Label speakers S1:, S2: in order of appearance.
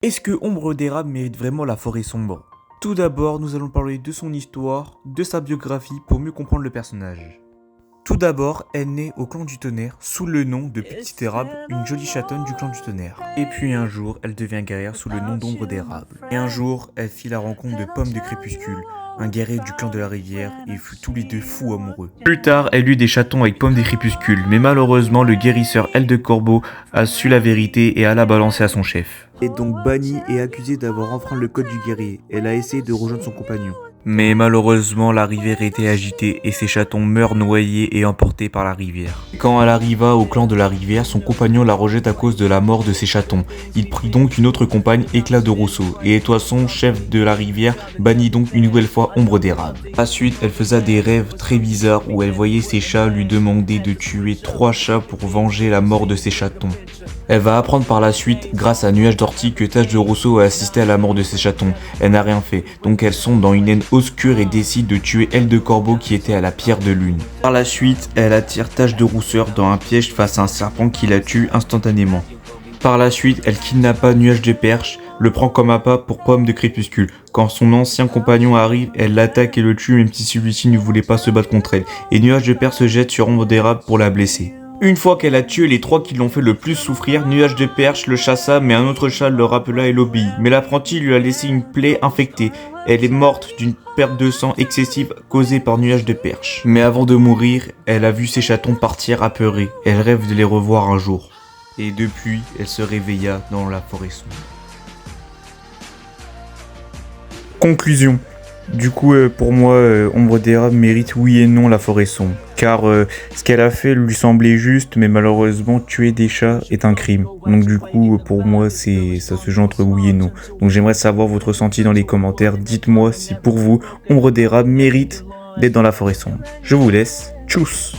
S1: Est-ce que Ombre d'érable mérite vraiment la forêt sombre? Tout d'abord, nous allons parler de son histoire, de sa biographie pour mieux comprendre le personnage. Tout d'abord, elle naît au clan du tonnerre sous le nom de Petite Érable, une jolie chatonne du clan du tonnerre. Et puis un jour, elle devient guerrière sous le nom d'Ombre d'érable. Et un jour, elle fit la rencontre de Pomme de Crépuscule, un guerrier du clan de la rivière, et fut tous les deux fous amoureux. Plus tard, elle eut des chatons avec Pomme des Crépuscules, mais malheureusement, le guérisseur Aile de Corbeau a su la vérité et alla balancer à son chef. Est donc bannie et accusée d'avoir enfreint le code du guerrier. Elle a essayé de rejoindre son compagnon. Mais malheureusement, la rivière était agitée et ses chatons meurent noyés et emportés par la rivière. Quand elle arriva au clan de la rivière, son compagnon la rejette à cause de la mort de ses chatons. Il prit donc une autre compagne, Éclat de Rousseau, et Étoisson, chef de la rivière, bannit donc une nouvelle fois Ombre d'érable. Ensuite, elle faisait des rêves très bizarres où elle voyait ses chats lui demander de tuer 3 chats pour venger la mort de ses chatons. Elle va apprendre par la suite, grâce à Nuage d'Ortie, que Tache de Rousseau a assisté à la mort de ses chatons. Elle n'a rien fait, donc elle sombre dans une haine obscure et décide de tuer Aile de Corbeau qui était à la pierre de lune. Par la suite, elle attire Tache de Rousseur dans un piège face à un serpent qui la tue instantanément. Par la suite, elle kidnappa Nuage de Perche, le prend comme appât pour Pomme de Crépuscule. Quand son ancien compagnon arrive, elle l'attaque et le tue même si celui-ci ne voulait pas se battre contre elle. Et Nuage de Perche se jette sur Ombre d'érable pour la blesser. Une fois qu'elle a tué les 3 qui l'ont fait le plus souffrir, Nuage de Perche le chassa, mais un autre chat le rappela et l'obéit. Mais l'apprenti lui a laissé une plaie infectée. Elle est morte d'une perte de sang excessive causée par Nuage de Perche. Mais avant de mourir, elle a vu ses chatons partir apeurés. Elle rêve de les revoir un jour. Et depuis, elle se réveilla dans la forêt sombre. Conclusion. Du coup, pour moi, Ombre d'érable mérite oui et non la forêt sombre. Car ce qu'elle a fait lui semblait juste, mais malheureusement, tuer des chats est un crime. Donc du coup, pour moi, ça se joue entre oui et non. Donc j'aimerais savoir votre ressenti dans les commentaires. Dites-moi si pour vous, Ombre d'érable mérite d'être dans la forêt sombre. Je vous laisse. Tchuss!